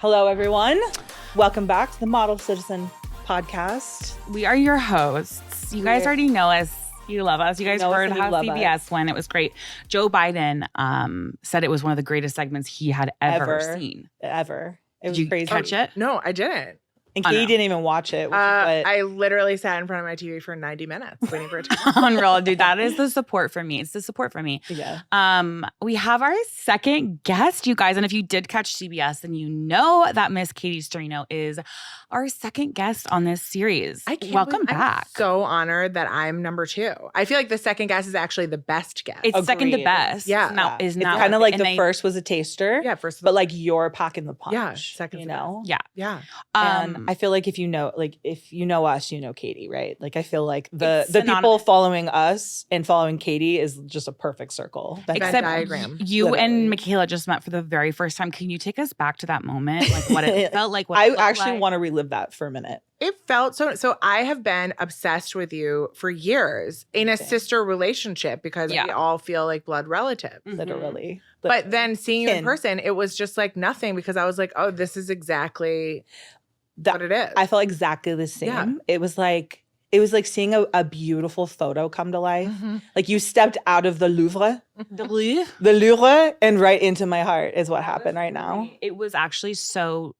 Hello, everyone. Welcome back to the Model Citizen podcast. We are your hosts. You guys already know us. You love us. You guys heard how CBS went. It was great. Joe Biden said it was one of the greatest segments he had ever seen. Ever. It was Did you crazy. catch it? No, I didn't. And Katie didn't even watch it. I literally sat in front of my TV for 90 minutes waiting for it to come. Unreal, dude. That is the support for me. It's the support for me. Yeah. We have our second guest, you guys. And if you did catch CBS, then you know that Miss Katie Sturino is our second guest on this series. Welcome back. I'm so honored that I'm number 2. I feel like the second guest is actually the best guest. It's second to best. Yeah. It's kind of like the first was a taster. Yeah, first. But like you're packing the punch. Yeah, second. You know? Yeah. Yeah. And I feel like if you know us, you know Katie, right? Like I feel like the people following us and following Katie is just a perfect circle. Except diagram. You Literally. and Michaela just met for the very first time. Can you take us back to that moment? Like what it felt like? What I it looked actually like? want to relive that for a minute. It felt so I have been obsessed with you for years in a sister relationship because we all feel like blood relatives. Literally. But then seeing you in person, it was just like nothing because I was like, oh, this is exactly what it is. I felt exactly the same. Yeah. It was like seeing a beautiful photo come to life. Like you stepped out of the Louvre, and right into my heart is what happened right now. It was actually so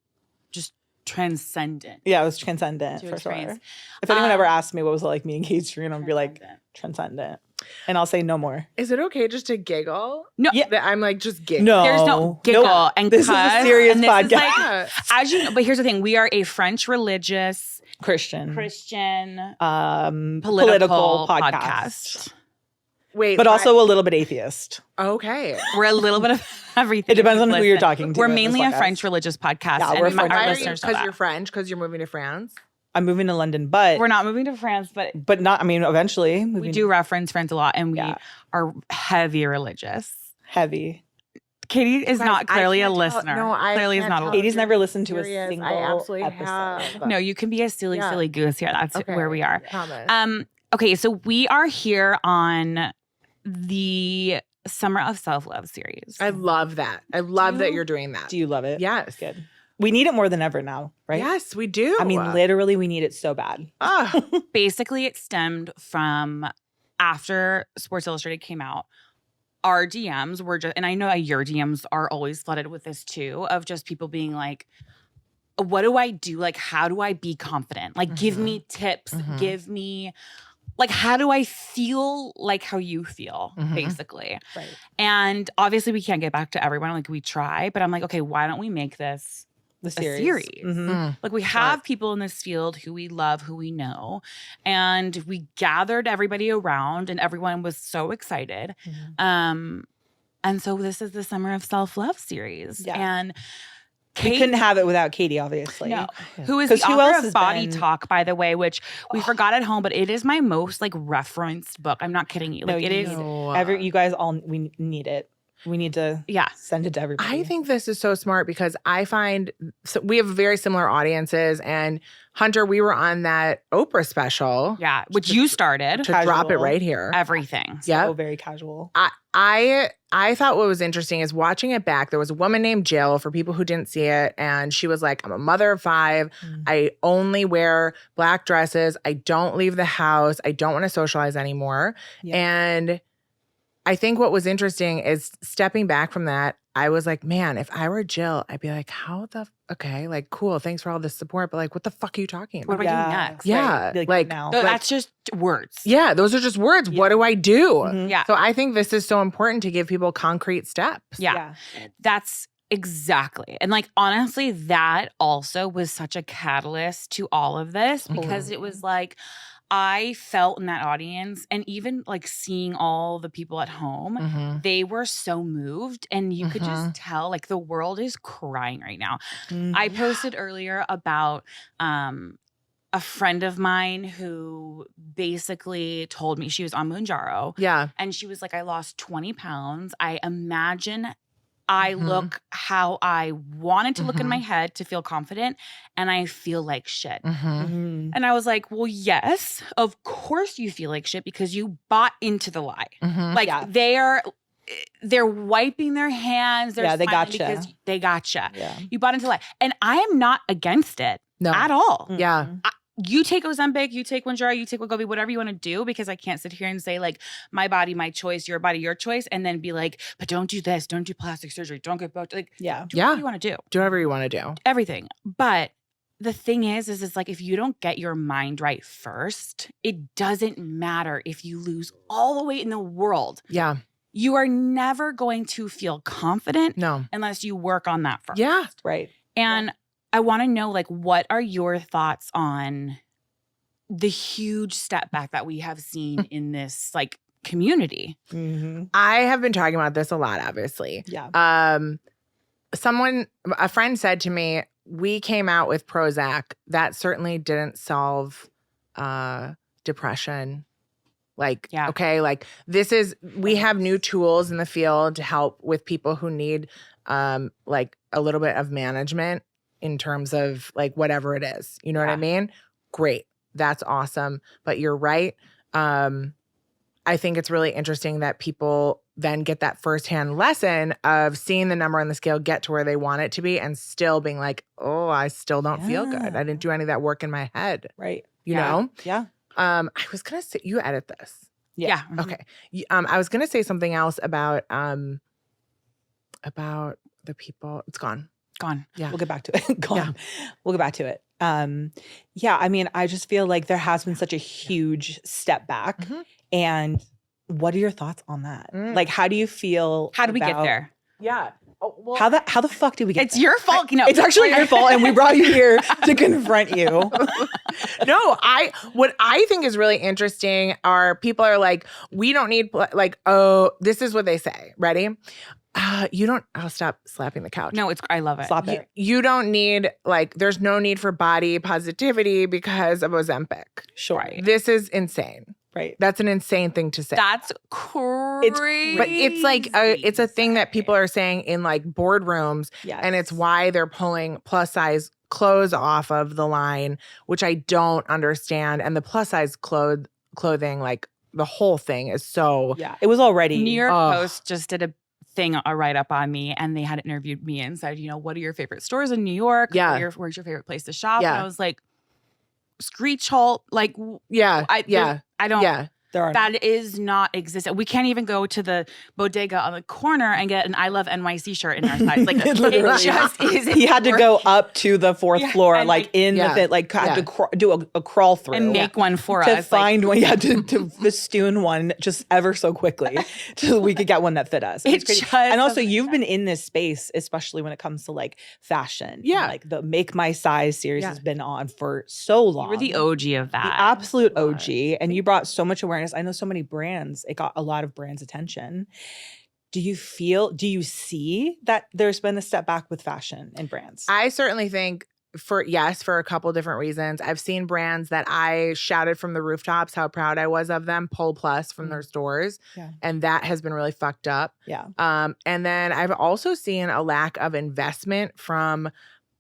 just transcendent. Yeah, it was transcendent for sure. If anyone ever asked me what was it like meeting Kate Sturino, I'd be like, transcendent. And I'll say no more. Is it okay just to giggle? No. Yeah. That I'm like just giggling. No. There's no giggle and this cuss. is a serious and this podcast. is like, as you know, but here's the thing. We are a French religious Christian political podcast. Wait. But also a little bit atheist. Okay. We're a little bit of everything. It depends on who you're talking to. We're on mainly this a French religious podcast. Yeah, we're and French. our Why are you, listeners know because that. you're French, because you're moving to France? I'm moving to London, but We're not moving to France, but not. I mean, eventually we do reference France a lot, and we are heavy religious. heavy. Katie is not clearly a listener. No, I clearly is can't not a tell. listener. Katie's never listened to a Serious. single I absolutely episode. have. No, you can be a silly goose here. That's where we are. Promise. Okay, so we are here on the Summer of SelfLove series. I love that. I love that you're doing that. Do you love it? Yes. Good. We need it more than ever now, right? Yes, we do. I mean, literally, we need it so bad. Basically, it stemmed from after Sports Illustrated came out. Our DMs were just, and I know your DMs are always flooded with this too, of just people being like, what do I do? Like, how do I be confident? Like, give me tips. Give me, like, how do I feel like how you feel, basically? Right. And obviously, we can't get back to everyone. Like, we try, but I'm like, okay, why don't we make this The a series. series? Mhm. Like, we have people in this field who we love, who we know, and we gathered everybody around, and everyone was so excited. And so this is the Summer of SelfLove series. Yeah. And We Kate, couldn't have it without Katie, obviously. no, who is 'Cause the who author else of has Body been- Talk, by the way, which we forgot at home, but it is my most like referenced book. I'm not kidding you. No, Like, it is. You guys all, we need it. We need to send it to everybody. I think this is so smart because I find we have very similar audiences. And Hunter, we were on that Oprah special. Yeah, which you started. To drop it Casual. right here. Everything. Yeah. So very casual. I thought what was interesting is watching it back. There was a woman named Jill, for people who didn't see it, and she was like, I'm a mother of 5. I only wear black dresses. I don't leave the house. I don't want to socialize anymore. Yeah. And I think what was interesting is stepping back from that, I was like, man, if I were Jill, I'd be like, okay, like, cool. Thanks for all this support. But like, what the fuck are you talking about? What do I do next? Yeah. Right. Like, now. No, that's just words. yeah, those are just words. What do I do? Mhm. Yeah. So I think this is so important to give people concrete steps. Yeah. That's exactly. And like, honestly, that also was such a catalyst to all of this because it was like, I felt in that audience, and even like seeing all the people at home, they were so moved, and you could just tell like the world is crying right now. I posted earlier about a friend of mine who basically told me she was on Mounjaro. Yeah. And she was like, I lost 20 pounds. I imagine I look how I wanted to look in my head to feel confident, and I feel like shit. And I was like, well, yes, of course you feel like shit because you bought into the lie. Like they're wiping their hands. They're they smiling gotcha. because they gotcha. Yeah. You bought into life. And I am not against it at all. Yeah. You take Ozempic, you take Mounjaro, you take Wegovy, whatever you want to do, because I can't sit here and say like my body, my choice, your body, your choice, and then be like, but don't do this, don't do plastic surgery, don't get Botox. Like, do whatever you want to do. Do whatever you want to do. Everything. But the thing is it's like if you don't get your mind right first, it doesn't matter if you lose all the weight in the world. Yeah. You are never going to feel confident unless you work on that first. Yeah. Right. And I want to know, like, what are your thoughts on the huge step back that we have seen in this, like, community? I have been talking about this a lot, obviously. Yeah. A friend said to me, we came out with Prozac. That certainly didn't solve depression. Like, okay, like we have new tools in the field to help with people who need like a little bit of management in terms of like whatever it is. You know what I mean? Great. That's awesome. But you're right. I think it's really interesting that people then get that firsthand lesson of seeing the number on the scale get to where they want it to be and still being like, oh, I still don't feel good. I didn't do any of that work in my head. Right. You know? Yeah. I was going to say, you edit this. Yeah. Okay. I was going to say something else about the people. It's gone. Yeah. We'll get back to it. Gone. We'll get back to it. Yeah. I mean, I just feel like there has been such a huge step back. And what are your thoughts on that? Like, how do you feel? How do we get there? Yeah. Oh, well, how the fuck did we get It's your fault. It's actually your fault, and we brought you here to confront you. No, what I think is really interesting are people are like, we don't need oh, this is what they say. Ready? You don't. I'll stop slapping the couch. No, I love it. Slap it. You don't need there's no need for body positivity because of Ozempic. Sure. Right. This is insane. Right. That's an insane thing to say. That's crazy. But it's like it's a thing that people are saying in like boardrooms, and it's why they're pulling plus size clothes off of the line, which I don't understand. And the plus size clothing, like the whole thing is so it was already New York Post just did a write up on me, and they had interviewed me and said, what are your favorite stores in New York? Yeah. Where's your favorite place to shop? Yeah. And I was like, Screech Halt, like, I don't. Yeah. That is not existent. We can't even go to the bodega on the corner and get an I Love NYC shirt in our size. Like, it just isn't. He had to go up to the fourth floor, and like in the fit, like had to do a crawl through and make one for to us. find one. Yeah, to festoon one just ever so quickly till we could get one that fit us. It's crazy. And also, you've been in this space, especially when it comes to like fashion. Yeah, like the Make My Size series has been on for so long. You were the OG of that, the absolute OG, and you brought so much awareness. I know so many brands. It got a lot of brands' attention. Do you see that there's been a step back with fashion and brands? I certainly think for a couple different reasons. I've seen brands that I shouted from the rooftops how proud I was of them pull plus from their stores. Yeah. And that has been really fucked up. Yeah. And then I've also seen a lack of investment from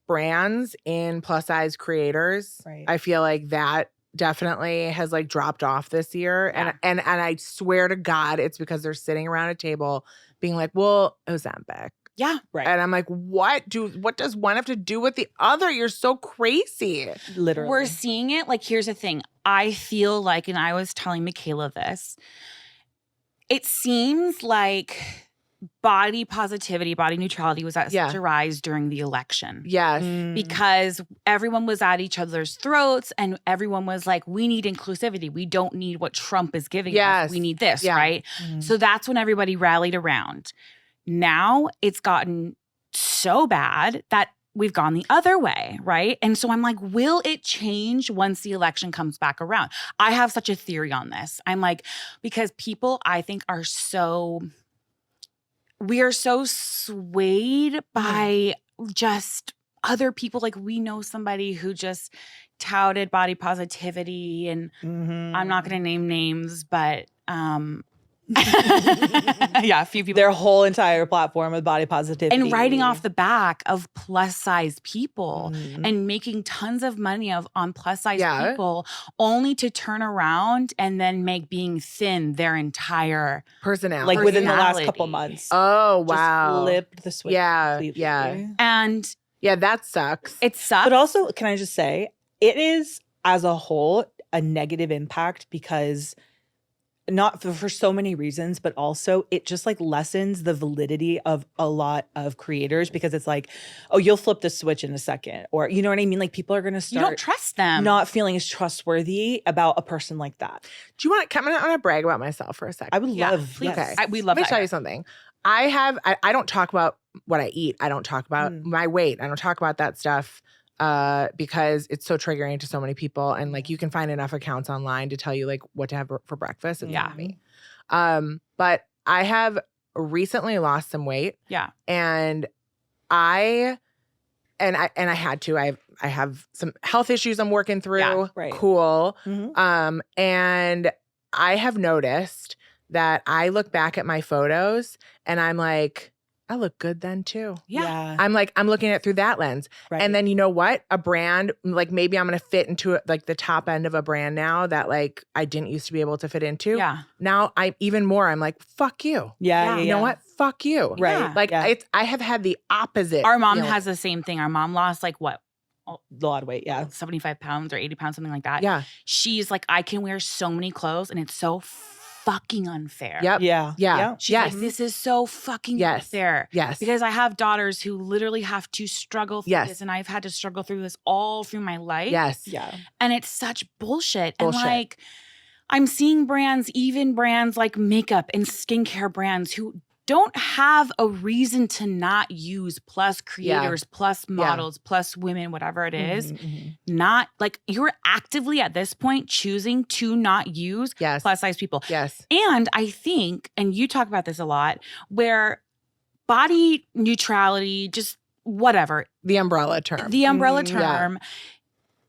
brands in plus size creators. Right. I feel like that definitely has like dropped off this year. Yeah. And I swear to God, it's because they're sitting around a table being like, well, Ozempic. Yeah. Right. And I'm like, what does one have to do with the other? You're so crazy. Literally. We're seeing it. Like, here's the thing. I feel like, and I was telling Michaela this, it seems like body positivity, body neutrality was at such a rise during the election. Yes. Because everyone was at each other's throats and everyone was like, we need inclusivity. We don't need what Trump is giving us. We need this, right? So that's when everybody rallied around. Now it's gotten so bad that we've gone the other way, right? And so I'm like, will it change once the election comes back around? I have such a theory on this. I'm like, because people, I think, we are so swayed by just other people. Like, we know somebody who just touted body positivity, and I'm not going to name names, but Yeah, a few people. Their whole entire platform of body positivity. And writing off the back of plus size people and making tons of money on plus size people, only to turn around and then make being thin their entire personality. Like within the last couple months. Oh, wow. Just flipped the switch completely. Yeah. And yeah, that sucks. It sucks. But also, can I just say, it is as a whole a negative impact because not for so many reasons, but also it just like lessens the validity of a lot of creators because it's like, oh, you'll flip the switch in a second. Or you know what I mean? Like people are going to start. You don't trust them. Not feeling as trustworthy about a person like that. Do you want to come in on a brag about myself for a second? I would love. Please. Yes. We love Let me that. tell you something. I don't talk about what I eat. I don't talk about my weight. I don't talk about that stuff. Because it's so triggering to so many people. And like you can find enough accounts online to tell you like what to have for breakfast. It's not me. But I have recently lost some weight. Yeah. And I had to. I have some health issues I'm working through. Yeah, right. Cool. Mm-hmm. And I have noticed that I look back at my photos and I'm like, I look good then too. Yeah. I'm looking at it through that lens. Right. And then you know what? A brand, like maybe I'm going to fit into like the top end of a brand now that like I didn't used to be able to fit into. Yeah. Now I'm like, fuck you. Yeah. You know what? Fuck you. Right. Yeah. Like I have had the opposite. Our mom feeling. has the same thing. Our mom lost like what? A lot of weight. Yeah. 75 pounds or 80 pounds, something like that. Yeah. She's like, I can wear so many clothes and it's so fucking unfair. Yep. Yeah. Yeah. She's like, this is so fucking unfair. Yes. Because I have daughters who literally have to struggle through this, and I've had to struggle through this all through my life. Yes. Yeah. And it's such bullshit. And like, I'm seeing brands, even brands like makeup and skincare brands who don't have a reason to not use plus creators, plus models, plus women, whatever it is. Not like you're actively at this point choosing to not use plus size people. Yes. And I think, and you talk about this a lot, where body neutrality, just whatever. The umbrella term. The umbrella term.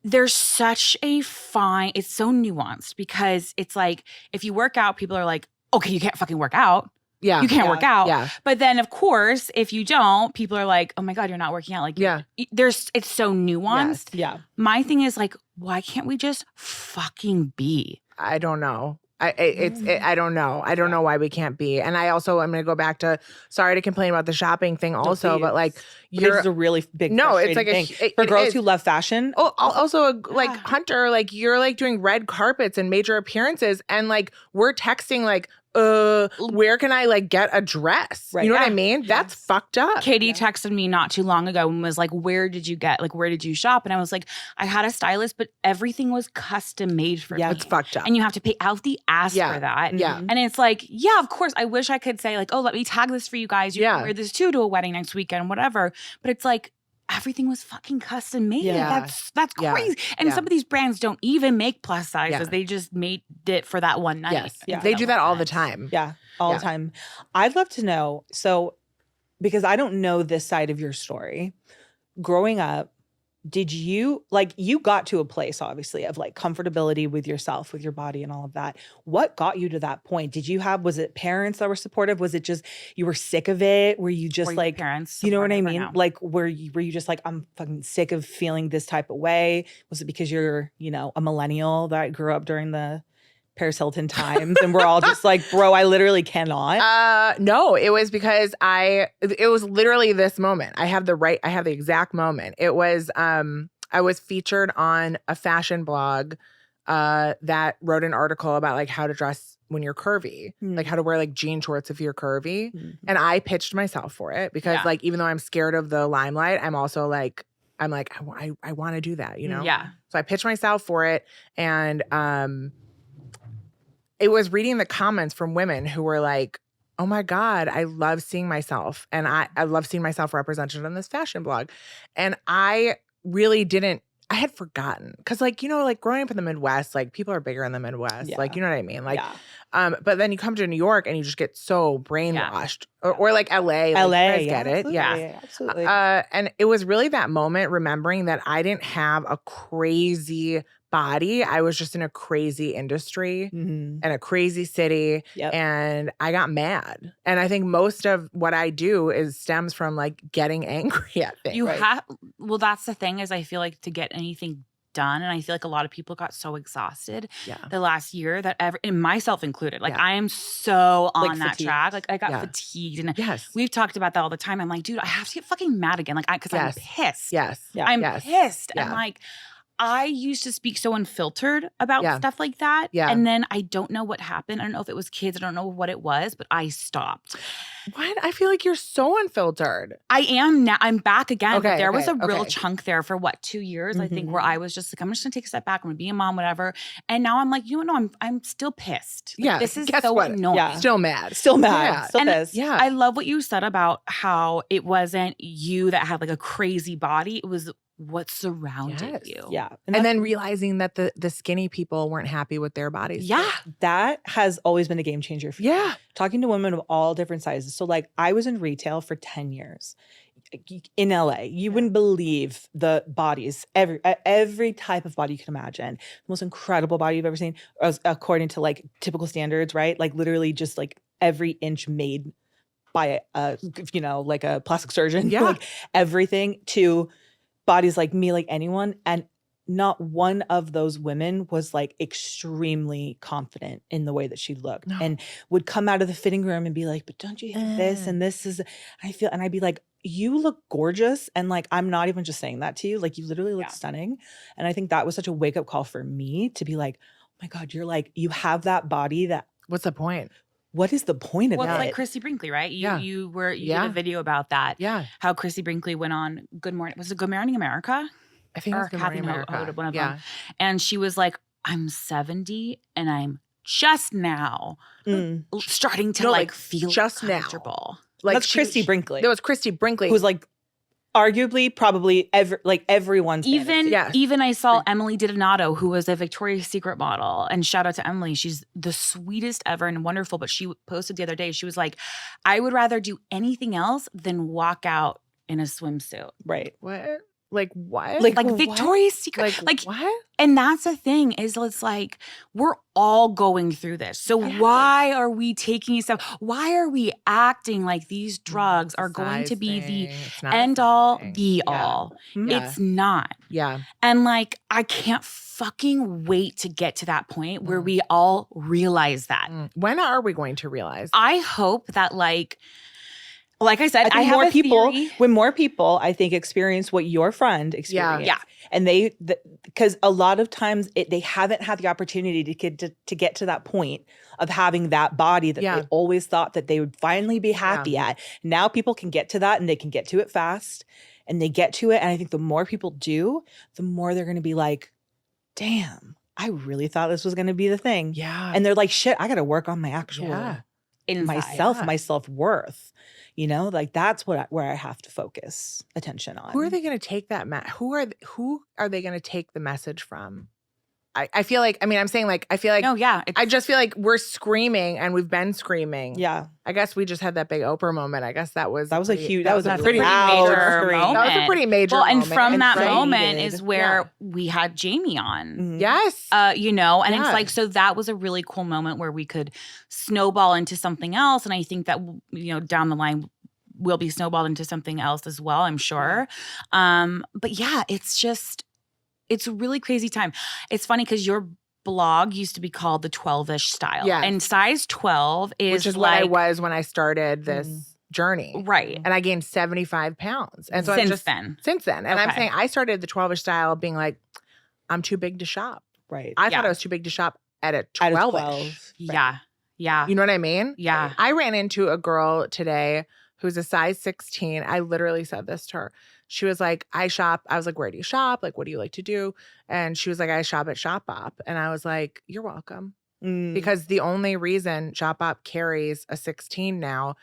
There's such a fine, it's so nuanced because it's like, if you work out, people are like, okay, you can't fucking work out. Yeah. You can't work out. Yeah. But then of course, if you don't, people are like, oh my God, you're not working out. Like, it's so nuanced. Yes. Yeah. My thing is like, why can't we just fucking be? I don't know. I don't know. I don't know why we can't be. And I also am going to go back to, sorry to complain about the shopping thing also, but like it's a really big it's like thing. For girls who love fashion. Oh, also like Hunter, like you're like doing red carpets and major appearances and like we're texting like, where can I like get a dress? Right. You know what I mean? That's fucked up. Katie texted me not too long ago and was like, where did you shop? And I was like, I had a stylist, but everything was custom made for me. It's fucked up. And you have to pay out the ass for that. Yeah. And it's like, yeah, of course, I wish I could say like, oh, let me tag this for you guys. You can wear this too to a wedding next weekend, whatever. But it's like, everything was fucking custom made. Yeah. That's crazy. And some of these brands don't even make plus sizes. Yeah. They just made it for that one night. Yes. Yeah. They do that all the time. Yeah. All the time. I'd love to know. So, because I don't know this side of your story. Growing up, did you got to a place obviously of like comfortability with yourself, with your body and all of that. What got you to that point? Was it parents that were supportive? Was it just you were sick of it? Were you just like parents? You know what I mean? Like were you just like, I'm fucking sick of feeling this type of way? Was it because you're, a millennial that grew up during the Paris Hilton times and we're all just like, bro, I literally cannot? No, it was because it was literally this moment. I have the exact moment. It was, I was featured on a fashion blog that wrote an article about like how to dress when you're curvy, like how to wear like jean shorts if you're curvy. And I pitched myself for it because like, even though I'm scared of the limelight, I'm also like, I want to do that, Yeah. So I pitched myself for it. And, it was reading the comments from women who were like, oh my God, I love seeing myself. And I love seeing myself represented on this fashion blog. And I really I had forgotten. Cause like, like growing up in the Midwest, like people are bigger in the Midwest. Yeah. Like, you know what I mean? Like, but then you come to New York and you just get so brainwashed. Or like LA. Like, LA. You guys get it. Yeah. Absolutely. And it was really that moment remembering that I didn't have a crazy body. I was just in a crazy industry and a crazy city. Yep. And I got mad. And I think most of what I do stems from like getting angry at things. You have, well, that's the thing is I feel like to get anything done, and I feel like a lot of people got so exhausted the last year that and myself included, like I am so on like that fatigued. track. Like I got fatigued, and Yes. we've talked about that all the time. I'm like, dude, I have to get fucking mad again, like because I'm pissed. Yes. Yeah. I'm pissed, and like I used to speak so unfiltered about stuff like that. Yeah. And then I don't know what happened. I don't know if it was kids. I don't know what it was, but I stopped. What? I feel like you're so unfiltered. I am now. I'm back again. Okay, but there was a okay, real okay. chunk there for 2 years, I think, where I was just like, I'm just gonna take a step back. I'm gonna be a mom, whatever. And now I'm like, you know, I'm still pissed. Like, Yeah. this is Guess so what? annoying. Yeah. Still mad. Still mad. Yeah. Still And pissed. Yeah. I love what you said about how it wasn't you that had like a crazy body. It was what surrounded you. Yeah. And then realizing that the skinny people weren't happy with their bodies. Yeah. that has always been a game changer for me. Yeah. Talking to women of all different sizes. So like I was in retail for 10 years in LA. You wouldn't believe the bodies, every type of body you can imagine. The most incredible body you've ever seen, according to like typical standards, right? Like literally just like every inch made by like a plastic surgeon. Yeah. Like everything, to bodies like me, like anyone. And not one of those women was like extremely confident in the way that she looked, and would come out of the fitting room and be like, but don't you think this and this is, and I'd be like, you look gorgeous. And like, I'm not even just saying that to you. Like you literally look stunning. And I think that was such a wake up call for me to be like, oh my God, you're like, you have that body that, What's the point? what is the point of Well, that? it's like Chrissy Brinkley, right? You did a video about that. Yeah. How Chrissy Brinkley went on Good Morning. Was it Good Morning America? I think Or it's Good Kathy Morning America. one of them. And she was like, I'm 70 and I'm just now starting to like feel just now. comfortable. Like That's Christy Brinkley. That was Christy Brinkley. Who's like arguably probably everyone's Even fantasy. even I saw Emily Donato, who was a Victoria's Secret model, and shout out to Emily. She's the sweetest ever and wonderful. But she posted the other day, she was like, I would rather do anything else than walk out in a swimsuit. Right. What? Like what? Like Victoria's Secret. Like what? And that's the thing is it's like we're all going through this. So why are we taking stuff? Why are we acting like these drugs are going to be the end all be all? Yeah. It's not. Yeah. And like I can't fucking wait to get to that point where we all realize that. When are we going to realize? I hope that like I said, I have more a people, theory. when more people, I think, experience what your friend experienced. Yeah. And because a lot of times they haven't had the opportunity to get to that point of having that body that they always thought that they would finally be happy at. Now people can get to that, and they can get to it fast, and they get to it. And I think the more people do, the more they're going to be like, damn, I really thought this was going to be the thing. Yeah. And they're like, shit, I got to work on my actual Inside. myself, my self-worth. You know, like that's where I have to focus attention on. Who are they going to take that? Who are they going to take the message from? I feel like, I mean, I'm saying like, I feel like, No, yeah. I just feel like we're screaming and we've been screaming. Yeah. I guess we just had that big Oprah moment. I guess that was a huge, that was a pretty loud major scream. moment. That was a pretty major Well, and moment. from that Right. moment is where we had Jamie on. Mhm. Yes. You know, and Yeah. it's like, so that was a really cool moment where we could snowball into something else. And I think that, you know, down the line, will be snowballed into something else as well, I'm sure. But yeah, it's a really crazy time. It's funny because your blog used to be called the 12-ish style. Yes. And size 12 is Which is like, what I was when I started this journey. right. And I gained 75 pounds. And so Since then. Since then. And I'm Okay. saying I started the 12-ish style being like, I'm too big to shop. Right. I thought I was too big to shop at a 12-ish. Out of 12. Yeah. Yeah. You know what I mean? Yeah. I ran into a girl today who's a size 16. I literally said this to her. She was like, I shop. I was like, where do you shop? Like, what do you like to do? And she was like, I shop at Shopbop. And I was like, you're welcome. Because the only reason Shopbop carries a 16 now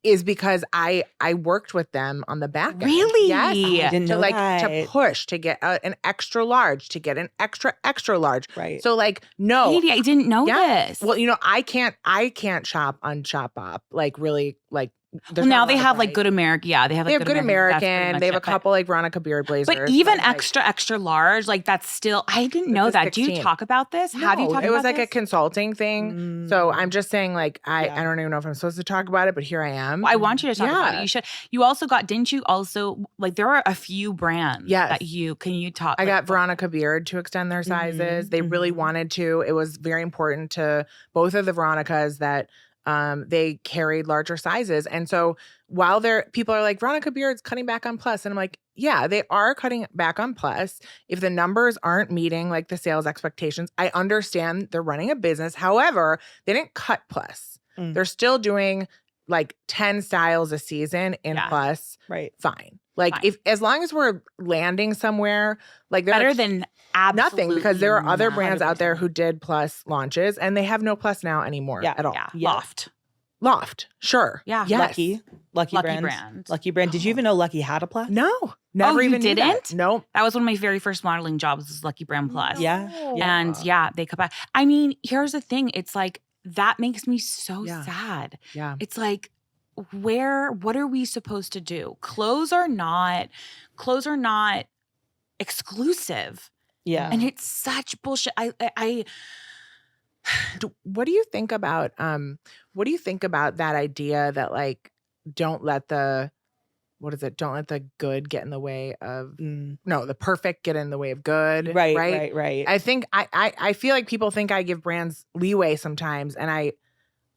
is because I worked with them on the back end. Really? Yes. I didn't know to push, to get an extra large, to get an extra large. Right. So like, no. Katie, I didn't know Yeah. this. Well, you know, I can't shop on Shopbop like really like Well, now they have like Good American. Yeah, they have like Good American. They have a couple like Veronica Beard blazers. But even extra large, like that's still. I didn't know that. 16. Do you talk about this? No, have you talked about this? It was like a consulting thing. So I'm just saying, like, I don't even know if I'm supposed to talk about it, but here I am. Well, I want you to talk about it. You should. You also got. Didn't you also like? There are a few brands that you can you talk. I got Veronica Beard to extend their sizes. They really wanted to. It was very important to both of the Veronicas that. They carried larger sizes. And so while people are like, Veronica Beard's cutting back on plus. And I'm like, yeah, they are cutting back on plus. If the numbers aren't meeting like the sales expectations, I understand they're running a business. However, they didn't cut plus. They're still doing like 10 styles a season in plus. Right. Fine. Like if as long as we're landing somewhere, like better than absolutely nothing, because there are other brands 100%. Out there who did plus launches and they have no plus now anymore at all. Yeah. Loft. Sure. Yeah. Yes. Lucky brand. Lucky brand. Did you even know Lucky had a plus? No. Never even didn't? That. Nope. That was one of my very first modeling jobs was Lucky Brand Plus. Yeah. And they cut back. I mean, here's the thing. It's like that makes me so sad. Yeah. It's like what are we supposed to do? Clothes are not exclusive. Yeah. And it's such bullshit. What do you think about that idea that like don't let the good get in the way of the perfect get in the way of good. Right. I think I feel like people think I give brands leeway sometimes, and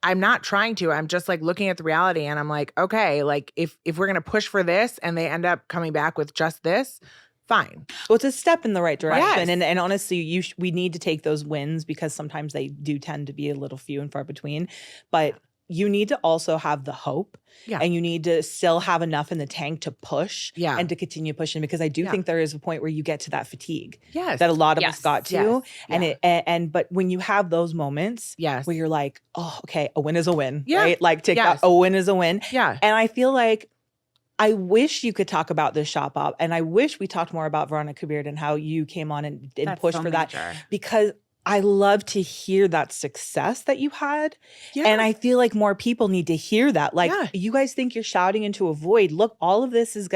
I'm not trying to. I'm just like looking at the reality and I'm like, okay, like if we're going to push for this and they end up coming back with just this, fine. Well, it's a step in the right direction. Yes. And honestly, we need to take those wins because sometimes they do tend to be a little few and far between. But you need to also have the hope and you need to still have enough in the tank to push and to continue pushing, because I do think there is a point where you get to that fatigue that a lot of us got to. But when you have those moments where you're like, oh, okay, a win is a win, right? Like a win is a win. Yeah. And I feel like I wish you could talk about this shop op, and I wish we talked more about Veronica Beard and how you came on and pushed for that, because I love to hear that success that you had. Yeah. And I feel like more people need to hear that. Like, you guys think you're shouting into a void. Look, all of this is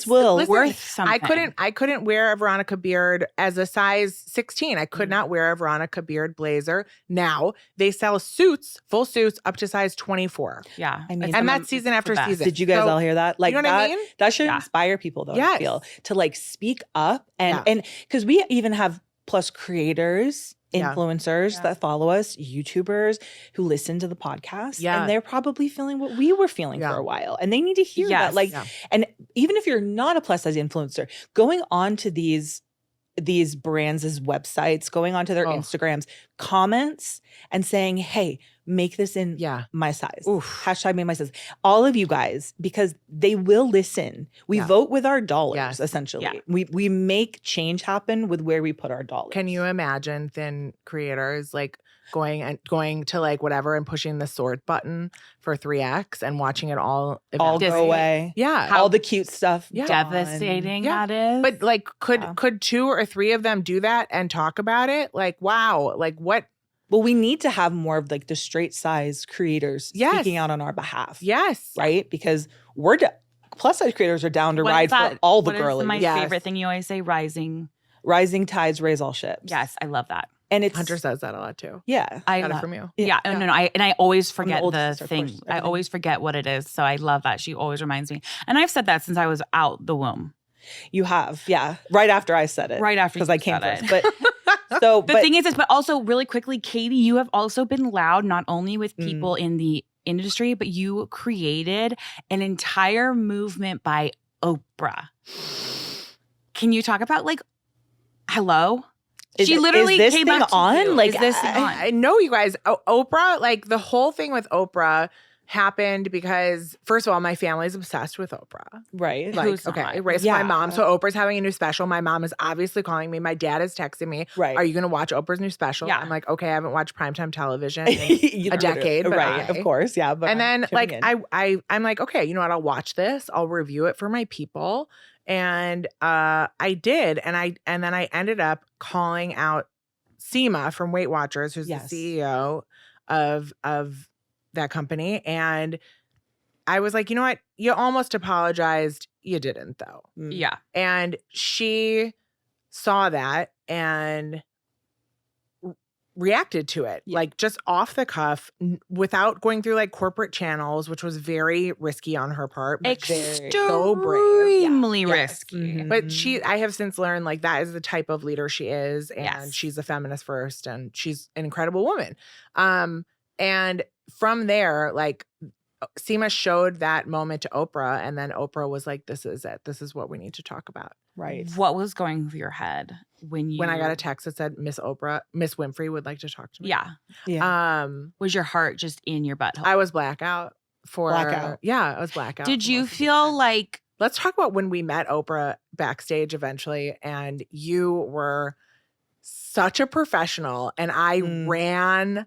will worth something. I couldn't wear a Veronica Beard as a size 16. I could not wear a Veronica Beard blazer. Now they sell suits, full suits up to size 24. Yeah. I mean, and that's season after season. Did you guys all hear that? Like, you know what I mean? That should inspire people though, I feel, to like speak up and because we even have plus creators, influencers that follow us, YouTubers who listen to the podcast, and they're probably feeling what we were feeling for a while, and they need to hear that. Like, and even if you're not a plus size influencer, going on to these brands' websites, going onto their Instagrams, comments, and saying, "Hey, make this in my size." Hashtag make my size. All of you guys, because they will listen. We vote with our dollars, essentially. Yeah. We make change happen with where we put our dollars. Can you imagine thin creators like going to like whatever and pushing the sort button for 3X and watching it all go away? Yeah. All the cute stuff. Devastating that is. But like could 2 or 3 of them do that and talk about it? Like, wow, like what? Well, we need to have more of like the straight size creators speaking out on our behalf. Yes. Right? Because plus size creators are down to ride for all the girlies. My favorite thing you always say, rising tides raise all ships. Yes, I love that. And Hunter says that a lot too. Yeah. I got it from you. Yeah. No. I always forget the thing. I always forget what it is. So I love that. She always reminds me. And I've said that since I was out the womb. You have. Yeah. Right after I said it. Right after because I came first. But the thing is but also really quickly, Katie, you have also been loud not only with people in the industry, but you created an entire movement by Oprah. Can you talk about like, hello? She literally came up to you. Like, is this thing on? I know, you guys. Oprah, like the whole thing with Oprah happened because, first of all, my family's obsessed with Oprah. Right. Like, right. So my mom. So Oprah's having a new special. My mom is obviously calling me. My dad is texting me. Right. Are you going to watch Oprah's new special? Yeah. I'm like, okay, I haven't watched primetime television in a decade. Right. Of course. Yeah. But and then like I'm like, okay, you know what? I'll watch this. I'll review it for my people. And I did, and then I ended up calling out Seema from Weight Watchers, who's the CEO of that company, and I was like, you know what? You almost apologized. You didn't though. Yeah. And she saw that and reacted to it, like just off the cuff, without going through like corporate channels, which was very risky on her part. But so brave. Extremely risky. Mm-hmm. But I have since learned like that is the type of leader she is, and she's a feminist first, and she's an incredible woman. And from there, like Seema showed that moment to Oprah, and then Oprah was like, "This is it. This is what we need to talk about." Right. What was going through your head when I got a text that said Miss Winfrey would like to talk to me? Yeah. Was your heart just in your butthole? I was blackout. Yeah, I was blackout. Did you feel like? Let's talk about when we met Oprah backstage eventually, and you were such a professional, and I ran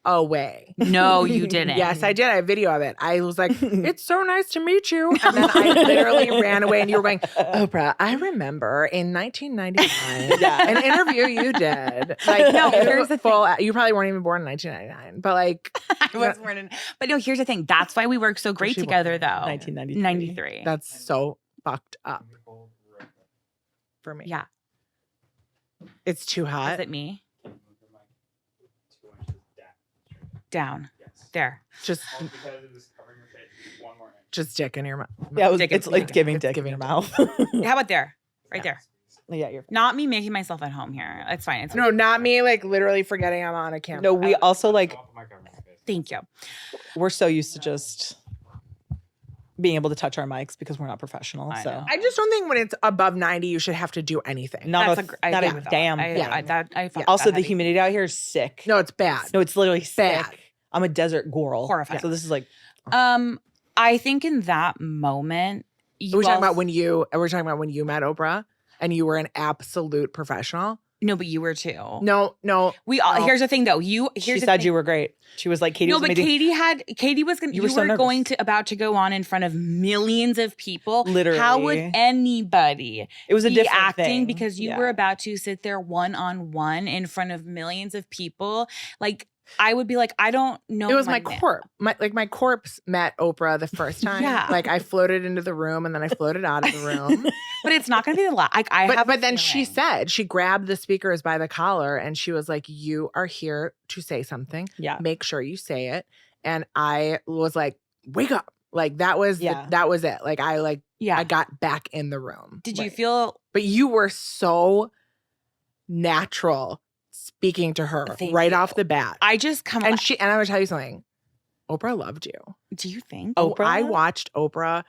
away. No, you didn't. Yes, I did. I have video of it. I was like, "It's so nice to meet you," and then I literally ran away. And you were going, "Oprah, I remember in 1999, an interview you did." Like, no, here's the thing. You probably weren't even born in 1999, but like, I was born in. But no, here's the thing. That's why we work so great together, though. 1993. That's so fucked up for me. Yeah, it's too hot. Is it me? Down. There. Just dick in your mouth. Yeah, it's like giving dick in your mouth. How about there? Right there. Yeah, you're fine. Not me making myself at home here. It's fine. No, not me like literally forgetting I'm on a camera. No, we also like Thank you. We're so used to just being able to touch our mics because we're not professional. I just don't think when it's above 90 you should have to do anything. Not a damn thing. Also, the humidity out here is sick. No, it's bad. No, it's literally bad. Sick. I'm a desert girl. Horrified. So this is like I think in that moment we're talking about when you met Oprah and you were an absolute professional. No, but you were too. No. Here's the thing though. She said you were great. She was like, Katie. No, but Katie was going. You were about to go on in front of millions of people. Literally, how would anybody? It was a different acting thing. Because you were about to sit there one-on-one in front of millions of people. Like I would be like, I don't know. It was my corpse. My corpse met Oprah the first time. Yeah. Like I floated into the room and then I floated out of the room. But it's not going to be the last. But then she grabbed the speakers by the collar and she was like, "You are here to say something. Yeah. Make sure you say it." And I was like, "Wake up!" Like that was that was it. Like I got back in the room. Did you feel? But you were so natural speaking to her off the bat. I just come and I'm gonna tell you something. Oprah loved you. Do you think? Oprah? I watched Oprah.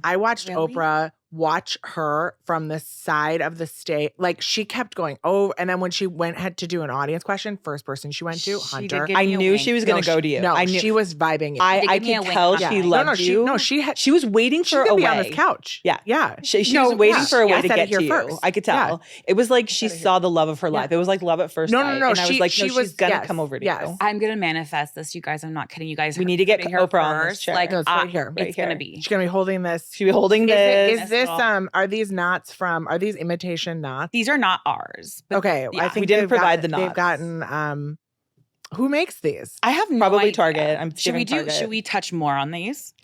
I watched Oprah watch her from the side of the stage. Like she kept going, and then when she had to do an audience question, first person she went to, Hunter. I knew she was going to go to you. No, I knew she was vibing. I could tell she loved you. No, she was waiting for a way. on this couch. Yeah. She was waiting for a way to get to you. I could tell. It was like she saw the love of her life. It was like love at first sight. No. And I was like, she's going to come over to you. I'm going to manifest this, you guys. I'm not kidding. You guys, we need to get Oprah on this chair. Like, it's right here. It's going to be. She's going to be holding this. She'll be holding this. Is this, are these imitation knots? These are not ours. Okay. I think we didn't provide the knots. They've gotten, who makes these? I have no Probably idea. Target. Should we touch more on these?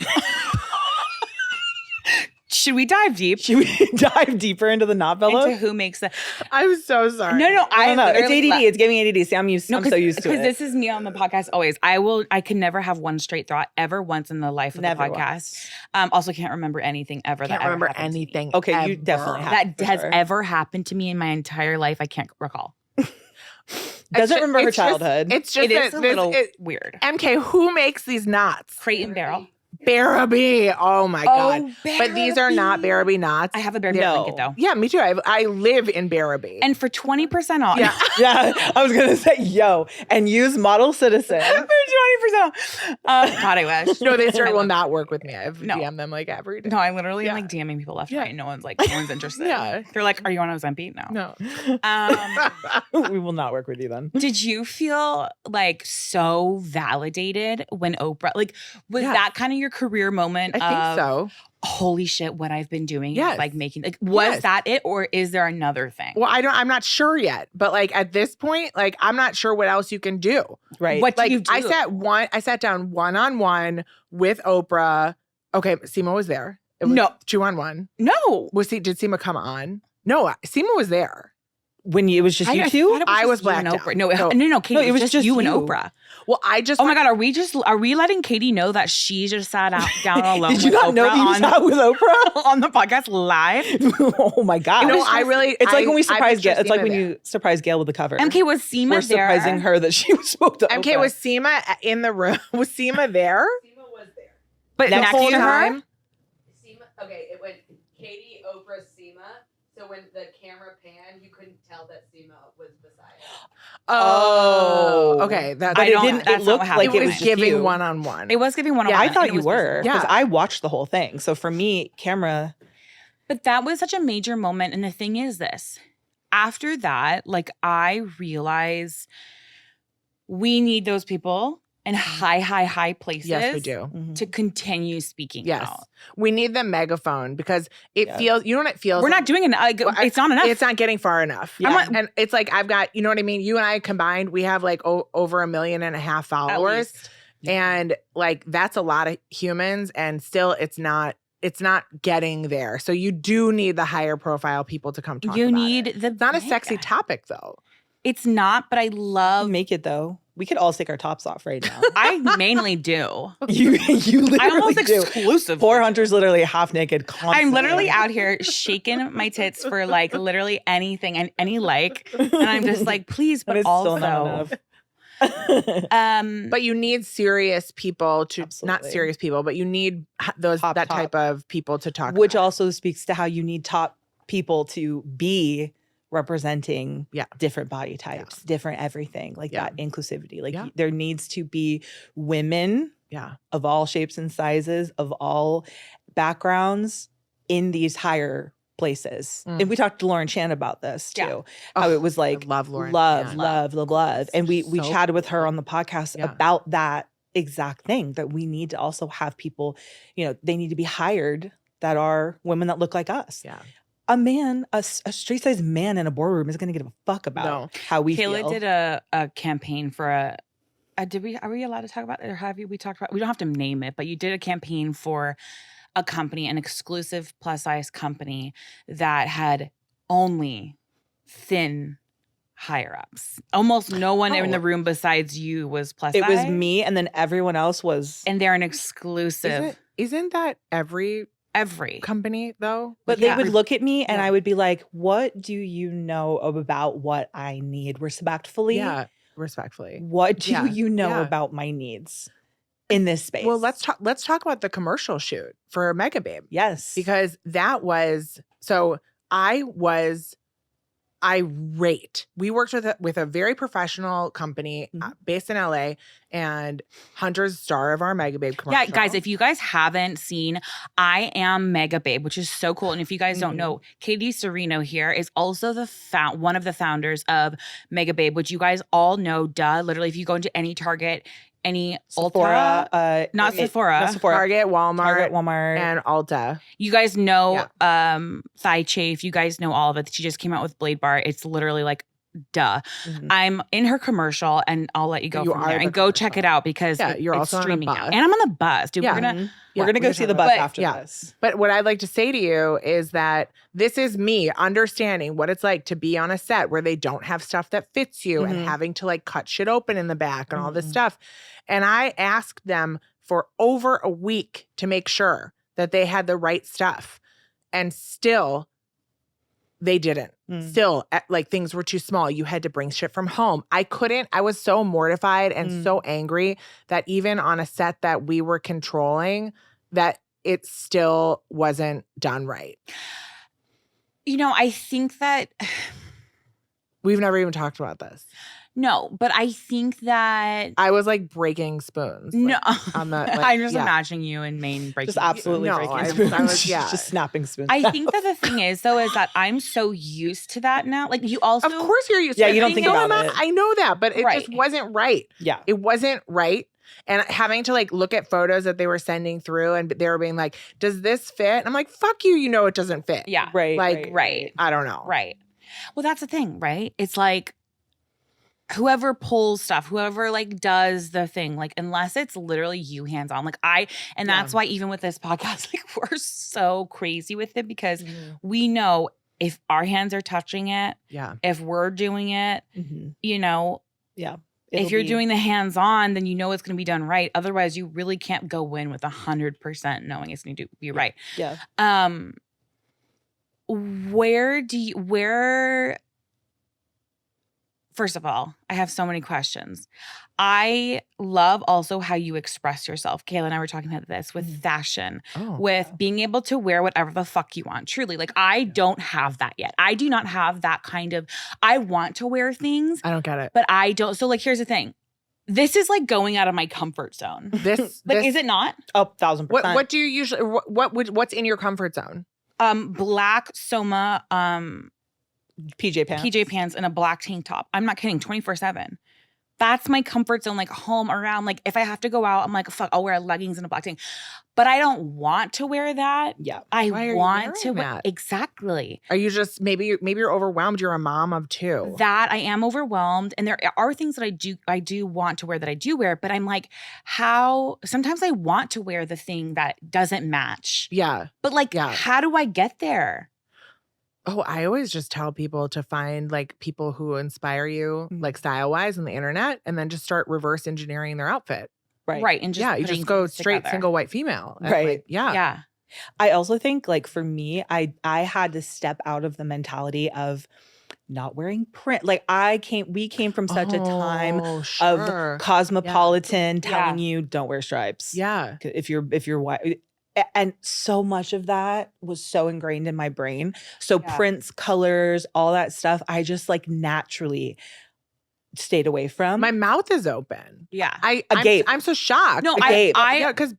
Should we dive deep? Should we dive deeper into the knot pillow? Into who makes the? I'm so sorry. No. I don't know. It's ADD. It's giving ADD. See, I'm so used to it. Because this is me on the podcast always. I can never have one straight thought ever once in the life of the podcast. Also, can't remember anything ever. Can't remember anything. Okay, ever. you definitely have. That has ever happened to me in my entire life. I can't recall. Doesn't remember her childhood. It is a little weird. MK, who makes these knots? Crate and Barrel. Barabee. Oh my God. Barabee. But these are not Barabee knots. I have a Barabee blanket though. Yeah, me too. I live in Barabee. And for 20% off. Yeah. Yeah. I was going to say, and use Model Citizen. For 20% off. God, I wish. No, they will not work with me. I've DM'd them like every day. No, I literally am like DMing people left and right. No one's interested. Yeah. They're like, are you on Ozempic? No. We will not work with you then. Did you feel like so validated when Oprah, was that kind of your career moment? I think so. Holy shit, what I've been doing yes. is like making, was that it, or is there another thing? Well, I'm not sure yet, but at this point, I'm not sure what else you can do. Right. What do you do? I sat down one-on-one with Oprah Okay, Seema was there. It was No. 2-on-1. No. Did Seema come on? No, Seema was there. When it was just you two? I was just you and blacked Oprah. out. No, Katie. No, it was just you and you. Oprah. Well, I just. Oh my God, are we letting Katie know that she just sat down alone Did you with not Oprah know that you sat with Oprah? on the podcast live? Oh my God. You know, I really. It's like when we surprise picture Gail. It's like Seema when there. you surprise Gail with the cover. MK, was Seema We're there? surprising her that she spoke to MK, Oprah. was Seema in the room? Was Seema there? Seema was there. But The next whole to her? time? Seema, okay, it went Katie, Oprah, Seema. So when the camera panned, you couldn't tell that Seema was beside her. Oh, okay. That, But I it don't- didn't. that's It not looked what like happened. it it was was just giving you. one-on-one. It was giving one. I thought you were Yeah. because I watched the whole thing. So for me, camera. But that was such a major moment. And the thing is this, after that, like I realize we need those people in high places. Yes, we do. To continue speaking Yes. out. We need the megaphone because it Yeah. feels, you know what it feels We're like? not doing it. It's not enough. It's not getting far enough. Yeah. And it's like, I've got, you know what I mean? You and I combined, we have like over 1.5 million followers. least. And like, that's a lot of humans. And still it's not getting there. So you do need the higher profile people to come talk You about need it. the. It's not a sexy topic though. It's not, but I love. Make it though. We could all take our tops off right now. I mainly do. you literally I almost do. exclusive. Poor Hunter's literally half naked. Constantly. I'm literally out here shaking my tits for like literally anything and any like, and I'm just like, please, But but it's also, still not enough. But you need serious people to, not Absolutely. serious people, but you need Top. type of people to talk Which about. also speaks to how you need top people to be representing different body types, different everything, like that inclusivity. Like there needs to be women of all shapes and sizes, of all backgrounds in these higher places. And we talked to Lauren Chan about this too. How it was like I love Lauren love, Chan. love. And we So chatted with her on the podcast Yeah. about that exact thing, that we need to also have people, they need to be hired that are women that look like us. Yeah. A man, a straight-sized man in a boardroom is going to give a fuck about how we Kayla feel. did a campaign for a are we allowed to talk about it, or we talked about, we don't have to name it, but you did a campaign for a company, an exclusive plus size company that had only thin higher ups. Almost no one in the room besides you was plus size. It was me, and then everyone else was. And they're an exclusive. Isn't that every company though? But they would look at me and I would be like, what do you know about what I need? Respectfully. Yeah, respectfully. What do you know about my needs in this space? Well, let's talk about the commercial shoot for Megababe. Yes. Because that was, so I was irate. We worked with a very professional company based in LA, and Hunter's star of our Megababe commercial. Yeah, guys, if you guys haven't seen I Am Megababe, which is so cool. And if you guys don't know, Katie Sturino here is also one of the founders of Megababe, which you guys all know, duh. Literally, if you go into any Target, any Sephora, Ulta, not Sephora, Target, Walmart, and Ulta. You guys know Thigh Chafe. You guys know all of it. She just came out with Blade Bar. It's literally like, duh. I'm in her commercial, and I'll let you go from there and go check it out because you're it's also streaming on a now. bus. And I'm on the bus, dude. Yeah. We're gonna go see the bus after this. But what I'd like to say to you is that this is me understanding what it's like to be on a set where they don't have stuff that fits you and having to like cut shit open in the back and all this stuff. And I asked them for over a week to make sure that they had the right stuff. And still, they didn't. Still, like things were too small. You had to bring shit from home. I was so mortified and so angry that even on a set that we were controlling, that it still wasn't done right. I think that we've never even talked about this. No, but I think that I was like breaking spoons. No, on the, I'm just imagining you in Maine breaking. Just absolutely breaking spoons. I was, just snapping spoons. I think that the thing is though is that I'm so used to that now. Like you also, of course, you're used to. Yeah, you don't think about it. I know that, but it just wasn't right. Yeah, it wasn't right. And having to like look at photos that they were sending through, and they were being like, "Does this fit?" And I'm like, "Fuck you! You know it doesn't fit." Yeah, right. I don't know. Right. Well, that's the thing, right? It's like whoever pulls stuff, whoever like does the thing, like unless it's literally you hands on, like and that's why even with this podcast, like we're so crazy with it because we know if our hands are touching it, if we're doing it, you know, if you're doing the hands on, then you know it's going to be done right. Otherwise, you really can't go in with 100% knowing it's going to be right. Yeah. First of all, I have so many questions. I love also how you express yourself. Kayla and I were talking about this with fashion, with being able to wear whatever the fuck you want. Truly, like I don't have that yet. I do not have that kind of, I want to wear things. I don't get it. But I don't. So like, here's the thing. This is like going out of my comfort zone. Is it not? Oh, 1,000%. What do you usually, what's in your comfort zone? Black Soma, PJ pants and a black tank top. I'm not kidding. 24/7. That's my comfort zone, like home around. Like if I have to go out, I'm like, fuck, I'll wear leggings and a black tank. But I don't want to wear that. Yeah. I want to wear that? Exactly. Are you just maybe you're overwhelmed? You're a mom of 2. That I am overwhelmed. And there are things that I do want to wear that I do wear, but I'm like, how sometimes I want to wear the thing that doesn't match. Yeah. But like, how do I get there? Oh, I always just tell people to find like people who inspire you, like style wise on the internet, and then just start reverse engineering their outfit. Right. And just you just go straight together. single white female. Right. Like, Yeah. I also think like for me, I had to step out of the mentality of not wearing print. Like we came from such a time of Cosmopolitan telling you don't wear stripes. Yeah. If you're white. And so much of that was so ingrained in my brain. So prints, colors, all that stuff, I just like naturally stayed away from. My mouth is open. Yeah. I'm so shocked. No, because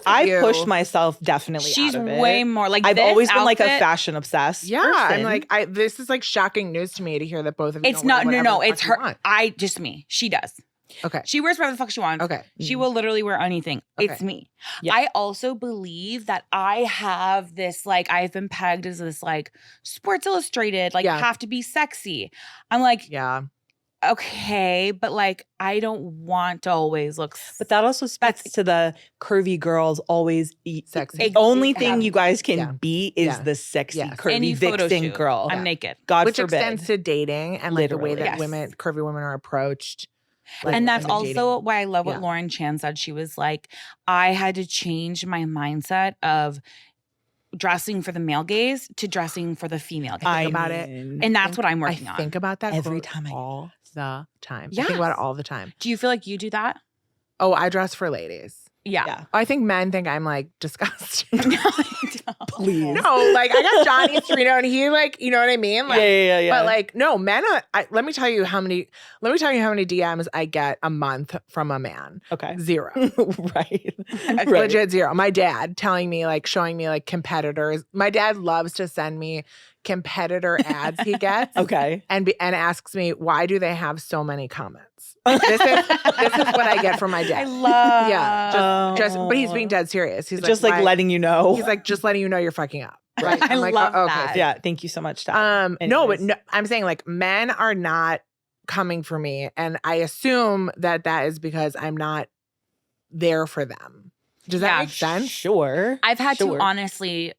I pushed myself definitely she's out of it. way more like I've this always been like a outfit- fashion obsessed Yeah. person. I'm like, this is like shocking news to me to hear that both of you It's don't not, wear no, whatever the it's fuck her. you want. Just me. She does. Okay. She wears whatever the fuck she wants. Okay. She will literally wear anything. Okay. It's me. Yeah. I also believe that I have this, like, I've been pegged as this, like, Sports Illustrated, like, have to be sexy. I'm like, okay, but like, I don't want to always look. But that also speaks to the curvy girls always eat sexy. The only thing you guys can be is the sexy, curvy vixen girl. I'm naked. God Which forbid. extends to dating and like the way that Yes. curvy women are approached. Like, and that's also dating. why I love what Lauren Chan said. She was like, I had to change my mindset of dressing for the male gaze to dressing for the female gaze. I think about it. And that's what I'm working on. I think about that every quote time all the time. Yes. I think about it all the time. Do you feel like you do that? Oh, I dress for ladies. Yeah. I think men think I'm like disgusting. No, I don't. Please. No, like I got Johnny Sturino and he like, you know what I mean? Like, yeah. But like, no, men let me tell you how many DMs I get a month from a man. Okay. 0. Right. Legit 0. My dad telling me like, showing me like competitors. My dad loves to send me competitor ads he gets. Okay. And asks me, why do they have so many comments? This is what I get from my dad. I love. Yeah. Just but he's being dead serious. He's just like letting you know. He's like, just letting you know you're fucking up. Right. I I'm like, love okay. that. Yeah. Thank you so much, Dad. No, but no, I'm saying like men are not coming for me. And I assume that is because I'm not there for them. Does that make sense? Sure. I've had to honestly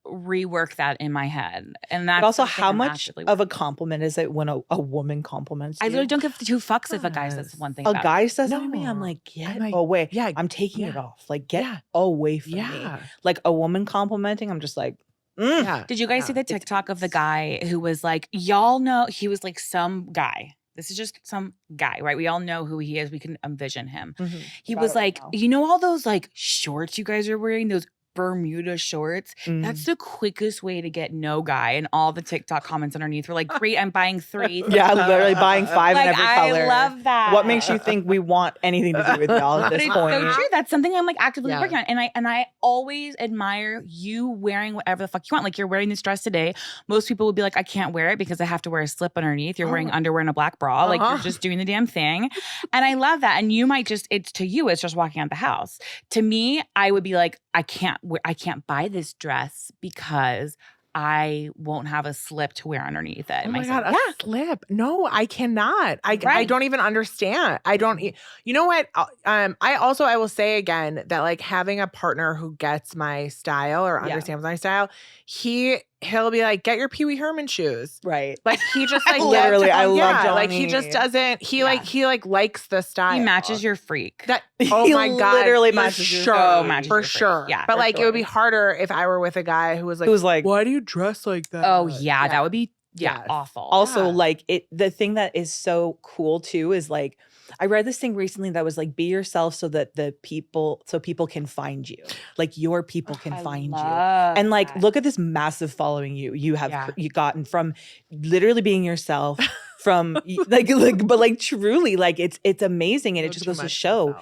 rework that in my head. And that's but also something how I'm much actually of a compliment is it when a woman compliments you? I literally don't give 2 fucks if a guy says one thing. A about guy me. says something to me, I'm like, get like, away. yeah, I'm taking it yeah. off. Like, get away from me. Like a woman complimenting, I'm just like, Yeah. Did you guys see the TikTok of the guy who was like, y'all know, he was like some guy. This is just some guy, right? We all know who he is. We can envision him. Mm-hmm. He was like, you know all those like shorts you guys are wearing, those Bermuda shorts? That's the quickest way to get no guy. And all the TikTok comments underneath were like, great, I'm buying 3. Yeah, literally buying 5 in every color. I love that. What makes you think we want anything to do with y'all at But this it's point? so true. That's something I'm like actively working on. And I always admire you wearing whatever the fuck you want. Like you're wearing this dress today. Most people would be like, I can't wear it because I have to wear a slip underneath. You're wearing underwear and a black bra. Like you're just doing the damn thing. And I love that. And you might just, it's to you, it's just walking out the house. To me, I would be like, I can't buy this dress because I won't have a slip to wear underneath it. Oh my God, a slip. No, I cannot. I don't even understand. I don't, you know what? I will say again that like having a partner who gets my style or understands my style, he'll be like, get your Pee Wee Herman shoes. Right. Like he just like literally, I love Johnny. Like he just doesn't. He likes the style. He matches your freak. Oh my God, literally matches your freak. For sure. Yeah, but like it would be harder if I were with a guy who was like, why do you dress like that? Oh yeah, that would be awful. Also, like the thing that is so cool too is like I read this thing recently that was like be yourself so that people can find you. Like your people can find you. And like look at this massive following you have you gotten from literally being yourself from but truly like it's amazing and it just goes to show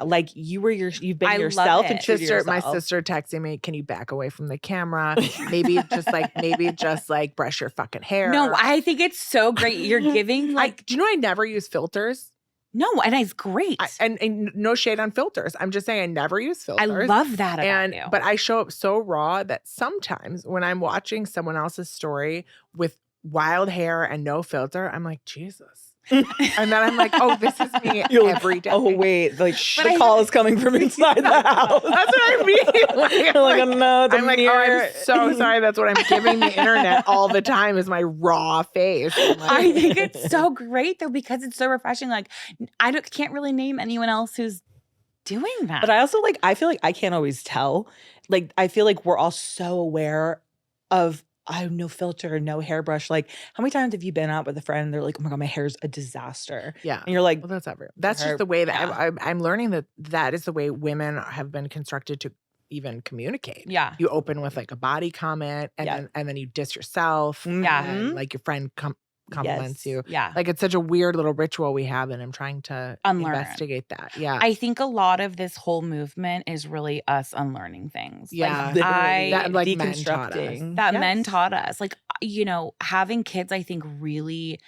like you've been yourself and true to yourself. My sister texting me, can you back away from the camera? maybe just like brush your fucking hair. No, I think it's so great. You're giving like do you know I never use filters? No, and it's great. And no shade on filters. I'm just saying I never use filters. I love that about you. But I show up so raw that sometimes when I'm watching someone else's story with wild hair and no filter, I'm like, Jesus. And then I'm like, oh, this is me every day. Oh, wait. Like, the call is coming from inside the house. That's what I mean. Like, oh, no, I'm like, I'm so sorry. That's what I'm giving the internet all the time is my raw face. Like, I think it's so great, though, because it's so refreshing. Like, can't really name anyone else who's doing that. But I also, like, I feel like I can't always tell. Like, I feel like we're all so aware of I have no filter, no hairbrush. Like, how many times have you been out with a friend and they're like, oh my God, my hair's a disaster. Yeah. And you're like, well, that's everywhere. That's just the way that I'm learning that is the way women have been constructed to even communicate. Yeah. You open with like a body comment and then you diss yourself. Yeah. And like your friend compliments you. Yeah. Like it's such a weird little ritual we have and I'm trying to investigate that. Yeah. I think a lot of this whole movement is really us unlearning things. Yeah. Like, deconstructing. Men taught us. Like, you know, having kids, I think really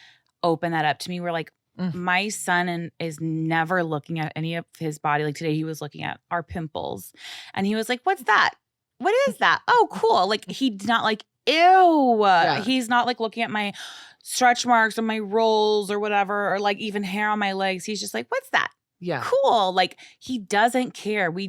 opened that up to me. We're like, my son is never looking at any of his body. Like today he was looking at our pimples and he was like, what's that? What is that? Oh, cool. Like he's not like, ew. Yeah. He's not like looking at my stretch marks or my rolls or whatever, or like even hair on my legs. He's just like, what's that? Yeah. Cool. Like he doesn't care. We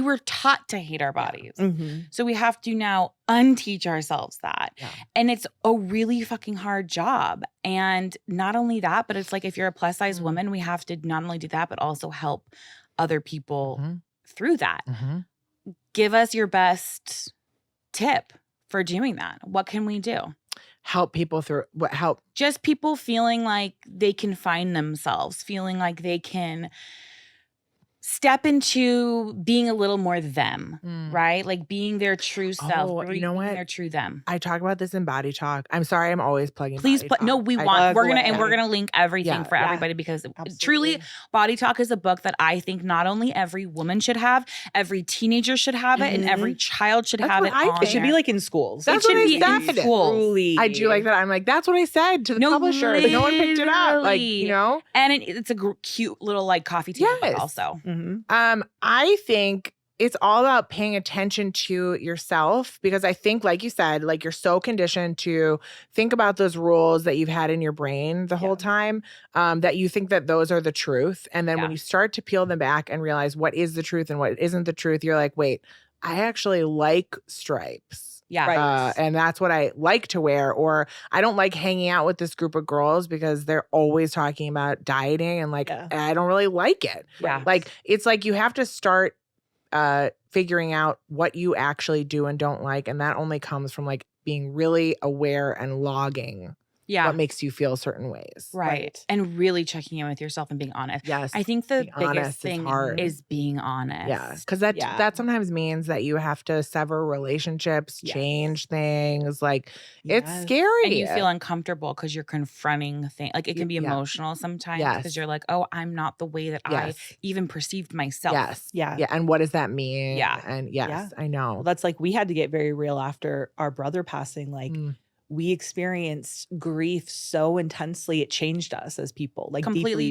were taught to hate our bodies. Mm-hmm. So we have to now unteach ourselves that. Yeah. And it's a really fucking hard job. And not only that, but it's like if you're a plus size woman, we have to not only do that, but also help other people through that. Mm-hmm. Give us your best tip for doing that. What can we do? Help people through what help? Just people feeling like they can find themselves, feeling like they can step into being a little more them, right? Like being their true self. Oh, you know what? Their true them. I talk about this in Body Talk. I'm sorry, I'm always plugging. Please, no, we're gonna link everything for everybody because truly, Body Talk is a book that I think not only every woman should have, every teenager should have it, and every child should have it. It should be like in schools. That's what I said. In schools. I do like that. I'm like, that's what I said to the publisher. No one picked it up. Like, you know, and it's a cute little like coffee table book also. I think it's all about paying attention to yourself because I think, like you said, like you're so conditioned to think about those rules that you've had in your brain the whole time that you think that those are the truth. And then when you start to peel them back and realize what is the truth and what isn't the truth, you're like, wait, I actually like stripes. Yeah. Right. And that's what I like to wear. Or I don't like hanging out with this group of girls because they're always talking about dieting and like, I don't really like it. Yeah. Like, it's like you have to start figuring out what you actually do and don't like. And that only comes from like being really aware and logging what makes you feel certain ways. Right. And really checking in with yourself and being honest. Yes. I think the biggest thing is being honest. Yeah. Because that sometimes means that you have to sever relationships, change things. Like it's scary. And you feel uncomfortable because you're confronting things. Like it can be emotional sometimes because you're like, oh, I'm not the way that I even perceived myself. Yes. Yeah. And what does that mean? Yeah. And I know. Well, that's like we had to get very real after our brother passing. Like we experienced grief so intensely, it changed us as people. Like completely,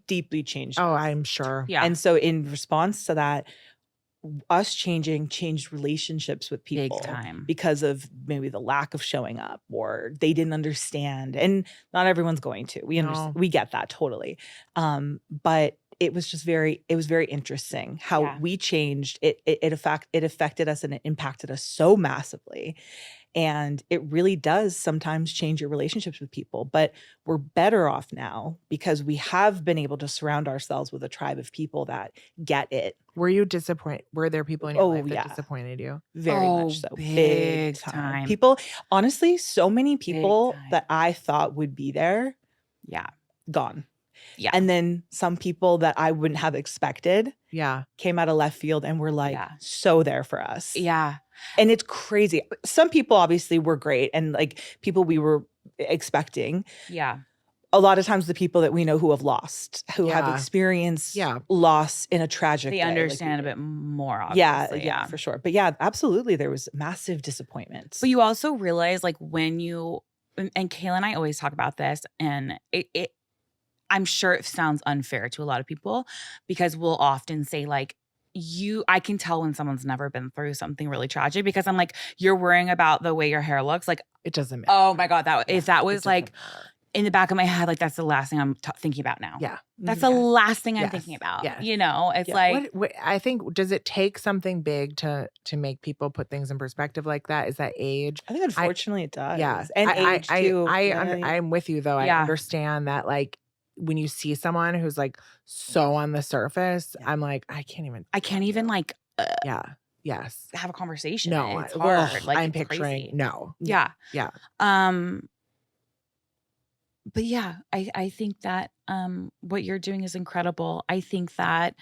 deeply changed us. Oh, I'm sure. Yeah. And so in response to that, us changed relationships with people Big time. because of maybe the lack of showing up, or they didn't understand. And not everyone's going to. We understand. No. We get that totally. But it was just very interesting how we changed. It affected us and it impacted us so massively. And it really does sometimes change your relationships with people, but we're better off now because we have been able to surround ourselves with a tribe of people that get it. Were you disappointed? Were there people in your life that yeah. disappointed you? Very much so. Big time. People, honestly, so many people time. that I thought would be there, Yeah. gone. Yeah. And then some people that I wouldn't have expected Yeah. came out of left field and were like so there for us. Yeah. And it's crazy. Some people obviously were great and like people we were expecting. Yeah. A lot of times the people that we know who have lost, who have experienced loss in a tragic They way, understand a bit more, obviously. Yeah, for sure. But yeah, absolutely. There was massive disappointment. But you also realize like when you, and Kayla and I always talk about this, and I'm sure it sounds unfair to a lot of people because we'll often say like, I can tell when someone's never been through something really tragic because I'm like, you're worrying about the way your hair looks. Like, it doesn't matter. Oh my God. If that was like in the back of my head, like that's the last thing I'm thinking about now. Yeah. That's the last thing I'm thinking about. Yeah. You know, it's like. What, I think, does it take something big to make people put things in perspective like that? Is that age? I think unfortunately it does. Yeah. And age too. I'm with you though. I understand that like, when you see someone who's like so on the surface, I'm like, I can't even like, yes, have a conversation. No, it's hard. Like I'm picturing crazy. no. Yeah. Yeah. But yeah, I think that what you're doing is incredible. I think that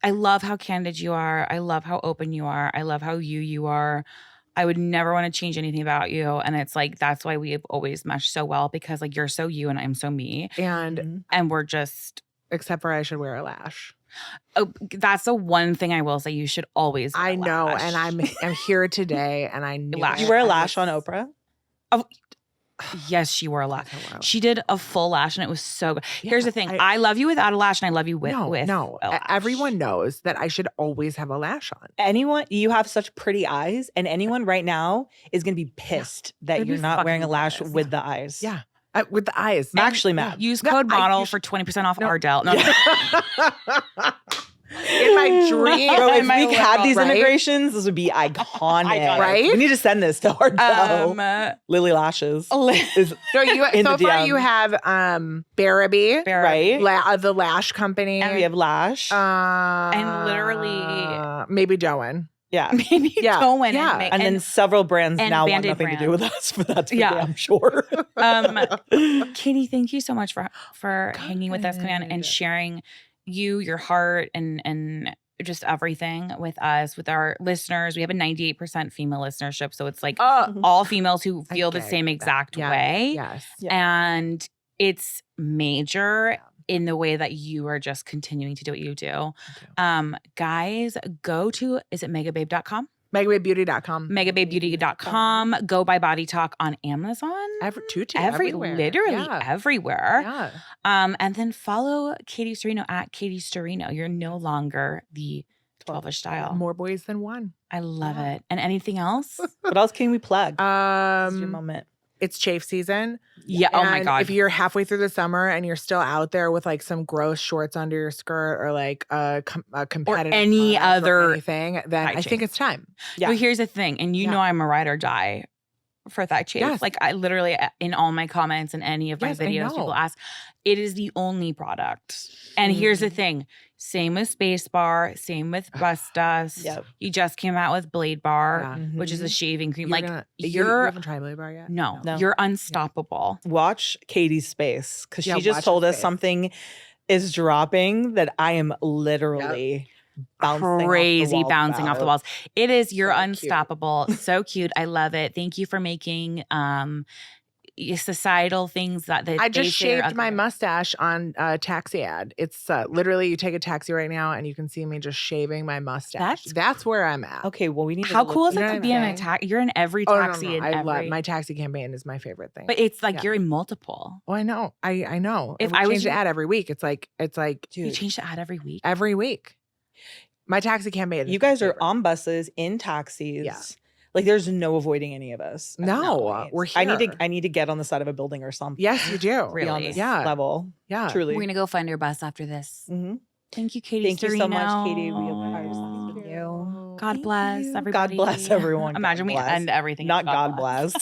I love how candid you are. I love how open you are. I love how you are. I would never want to change anything about you. And it's like, that's why we have always meshed so well because like you're so you and I'm so me. And we're just. Except for I should wear a lash. Oh, that's the one thing I will say. You should always wear a know. lash. And I'm here today and I knew You wear a lash on Oprah? Oh, yes, she wore a lash. She did a full lash and it was so good. Here's the thing. I love you without a lash and I love you with a lash. Everyone knows that I should always have a lash on. You have such pretty eyes and anyone right now is going to be pissed that you're not wearing a lash with the eyes. Yeah. With the eyes. I'm actually mad. Use code model for 20% off Ardell. No. In my dream. Bro, if we had these integrations, this would be iconic. Right? We need to send this to Ardell. Lily Lashes. So far you have Barabee, right? The lash company. And we have Lash. And literally maybe Joan. Yeah. Maybe Joan. Yeah. And then several brands now want nothing to do with us, but that's for damn sure. Katie, thank you so much for hanging with us and sharing your heart and just everything with us, with our listeners. We have a 98% female listenership. So it's like all females who feel the same exact way. Yes. And it's major in the way that you are just continuing to do what you do. Guys, go to, is it megababe.com? MegababeBeauty.com. MegababeBeauty.com. Go buy Body Talk on Amazon. Everywhere. Literally everywhere. Yeah. And then follow Katie Sturino at Katie Sturino. You're no longer the 12ish style. More boys than one. I love it. And anything else? What else can we plug? This is your moment. It's chafe season. Yeah. And oh my God. If you're halfway through the summer and you're still out there with like some gross shorts under your skirt or like a competitive or any other thing, then I think it's time. Yeah. But here's the thing, and you know I'm a ride or die for thigh chafe. Yes. Like I literally in all my comments and any of my videos, people ask, it is the only product. And here's the thing. Same with Space Bar, same with Bust Dust. Yep. You just came out with Blade Bar, which is a shaving cream. You haven't tried Blade Bar yet? No. You're unstoppable. Watch Katie's space because she just told us something is dropping that I am literally bouncing off the walls. It is, you're so unstoppable. So cute. I love it. Thank you for making societal things that I just shaved my mustache on a taxi ad. It's literally you take a taxi right now and you can see me just shaving my mustache. That's where I'm at. Okay, well we need. How cool is it to be in a taxi? You're in every taxi. No. I love my taxi campaign is my favorite thing. But it's like you're in multiple. Oh, I know. I know. If I was change the ad every week, it's like dude, you change the ad every week. Every week. My taxi cam made You guys are favor. on buses, in taxis. Yeah. Like there's no avoiding any of us. at this No, point. we're here. I need to get on the side of a building or something. Yes, you do. Really? Be on this Yeah. level. Yeah. Truly. We're gonna go find your bus after this. Mm-hmm. Thank you, Katie. Thank you so much, Sturino. Katie. We are obsessed with you. God Thank bless you. everybody. God bless everyone. Imagine God we bless. end everything. Not with God bless.